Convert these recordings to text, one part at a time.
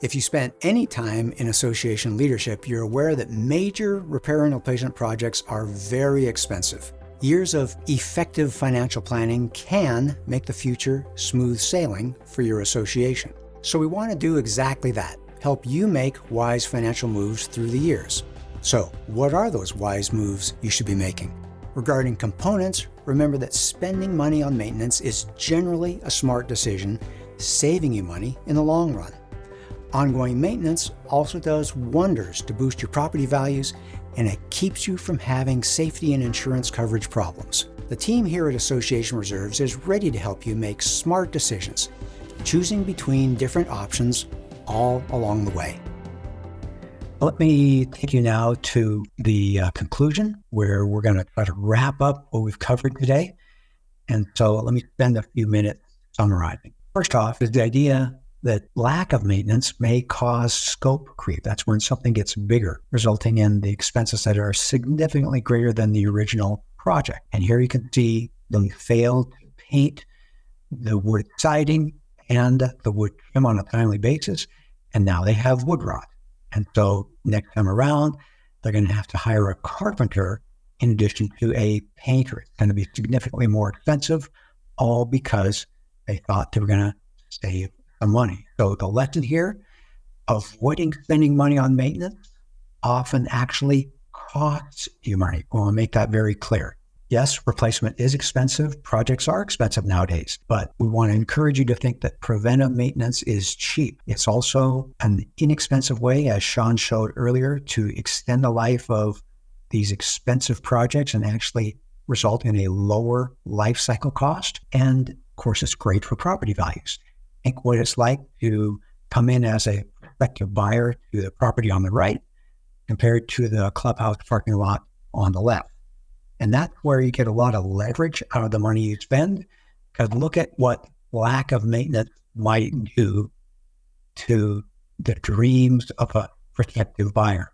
If you spent any time in association leadership, you're aware that major repair and replacement projects are very expensive. Years of effective financial planning can make the future smooth sailing for your association. So we want to do exactly that, help you make wise financial moves through the years. So what are those wise moves you should be making? Regarding components, remember that spending money on maintenance is generally a smart decision, saving you money in the long run. Ongoing maintenance also does wonders to boost your property values, and it keeps you from having safety and insurance coverage problems. The team here at Association Reserves is ready to help you make smart decisions, choosing between different options all along the way. Let me take you now to the conclusion, where we're going to try to wrap up what we've covered today. And so let me spend a few minutes summarizing. First off is the idea that lack of maintenance may cause scope creep. That's when something gets bigger, resulting in the expenses that are significantly greater than the original project. And here you can see they failed to paint the wood siding and the wood trim on a timely basis, and now they have wood rot. And so next time around, they're going to have to hire a carpenter in addition to a painter. It's going to be significantly more expensive, all because they thought they were going to save some money. So the lesson here, avoiding spending money on maintenance often actually costs you money. I want to make that very clear. Yes, replacement is expensive. Projects are expensive nowadays, but we want to encourage you to think that preventive maintenance is cheap. It's also an inexpensive way, as Sean showed earlier, to extend the life of these expensive projects and actually result in a lower life cycle cost. And of course, it's great for property values. Think what it's like to come in as a prospective buyer to the property on the right compared to the clubhouse parking lot on the left. And that's where you get a lot of leverage out of the money you spend, because look at what lack of maintenance might do to the dreams of a prospective buyer.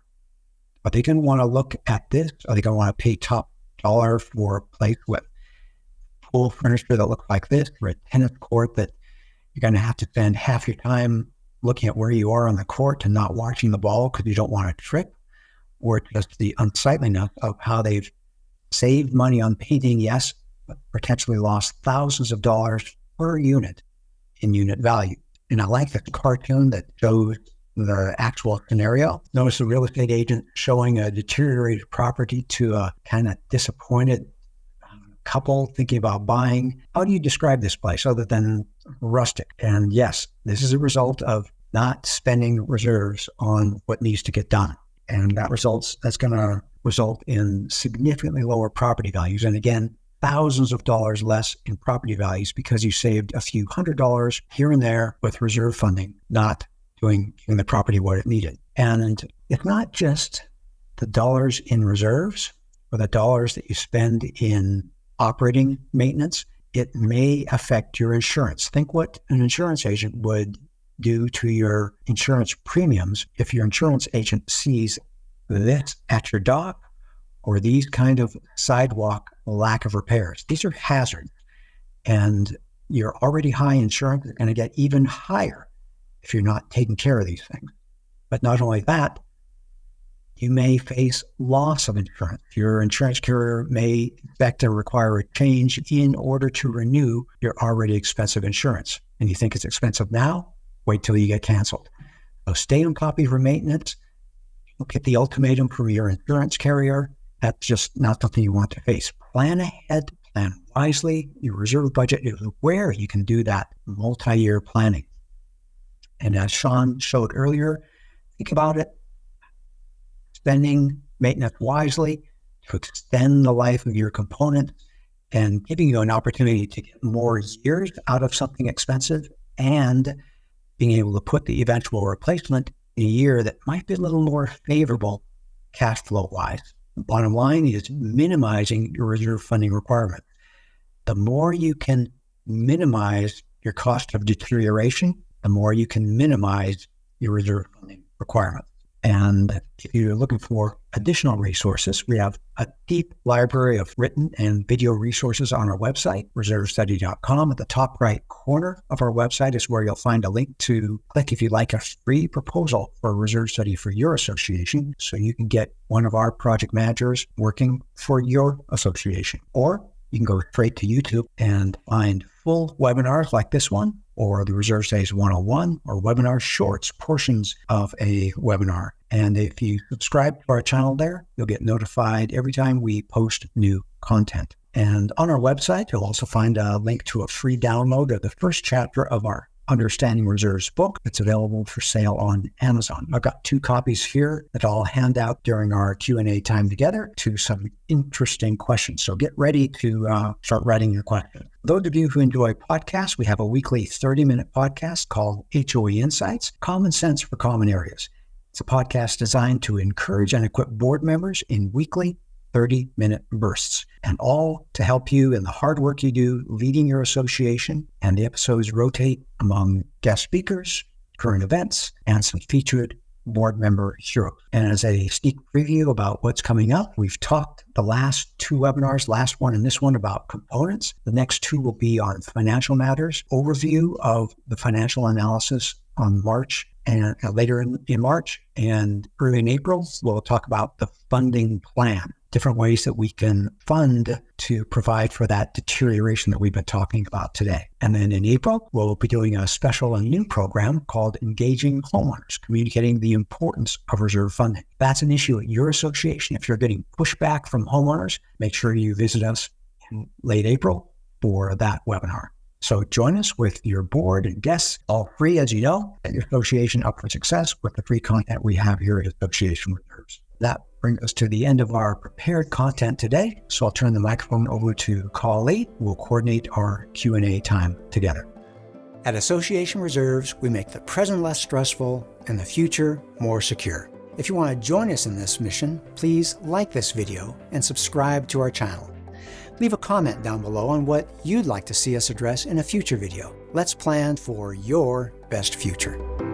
Are they going to want to look at this? Are they going to want to pay top dollar for a place with pool furniture that looks like this, or a tennis court that you're going to have to spend half your time looking at where you are on the court and not watching the ball because you don't want to trip, or just the unsightliness of how they've saved money on painting, yes, but potentially lost thousands of dollars per unit in unit value. And I like the cartoon that shows the actual scenario. Notice the real estate agent showing a deteriorated property to a kind of disappointed couple thinking about buying. How do you describe this place other than rustic? And yes, this is a result of not spending reserves on what needs to get done. And that's going to result in significantly lower property values. And again, thousands of dollars less in property values because you saved a few $100s here and there with reserve funding, not giving the property what it needed. And it's not just the dollars in reserves or the dollars that you spend in operating maintenance. It may affect your insurance. Think what an insurance agent would do to your insurance premiums if your insurance agent sees this at your dock or these kind of sidewalk lack of repairs. These are hazards, and your already high insurance is going to get even higher if you're not taking care of these things. But not only that, you may face loss of insurance. Your insurance carrier may expect to require a change in order to renew your already expensive insurance. And you think it's expensive now? Wait till you get canceled. So stay on top of your maintenance. Look at the ultimatum from your insurance carrier. That's just not something you want to face. Plan ahead, plan wisely. Your reserve budget is where you can do that multi-year planning. And as Sean showed earlier, think about it. Spending maintenance wisely to extend the life of your component and giving you an opportunity to get more years out of something expensive and being able to put the eventual replacement in a year that might be a little more favorable cash flow wise. The bottom line is minimizing your reserve funding requirement. The more you can minimize your cost of deterioration, the more you can minimize your reserve funding requirements. And if you're looking for additional resources, we have a deep library of written and video resources on our website, reservestudy.com. At the top right corner of our website is where you'll find a link to click if you'd like a free proposal for a reserve study for your association, so you can get one of our project managers working for your association. Or you can go straight to YouTube and find full webinars like this one, or the Reserve Studies 101, or webinar shorts, portions of a webinar. And if you subscribe to our channel there, you'll get notified every time we post new content. And on our website, you'll also find a link to a free download of the first chapter of our Understanding Reserves book. It's available for sale on Amazon. I've got 2 copies here that I'll hand out during our Q&A time together to some interesting questions. So get ready to start writing your questions. Those of you who enjoy podcasts, we have a weekly 30-minute podcast called HOA Insights, Common Sense for Common Areas. It's a podcast designed to encourage and equip board members in weekly 30-minute bursts, and all to help you in the hard work you do leading your association. And the episodes rotate among guest speakers, current events, and some featured board member heroes. And as a sneak preview about what's coming up, we've talked the last 2 webinars, last one and this one, about components. The next 2 will be on financial matters, overview of the financial analysis on March and later in March, and early in April, we'll talk about the funding plan, different ways that we can fund to provide for that deterioration that we've been talking about today. And then in April, we'll be doing a special and new program called Engaging Homeowners, communicating the importance of reserve funding. That's an issue at your association. If you're getting pushback from homeowners, make sure you visit us in late April for that webinar. So join us with your board and guests, all free, as you know, at your association up for success with the free content we have here at Association Reserves. That brings us to the end of our prepared content today. So I'll turn the microphone over to Colleen, who will coordinate our Q&A time together. At Association Reserves, we make the present less stressful and the future more secure. If you want to join us in this mission, please like this video and subscribe to our channel. Leave a comment down below on what you'd like to see us address in a future video. Let's plan for your best future.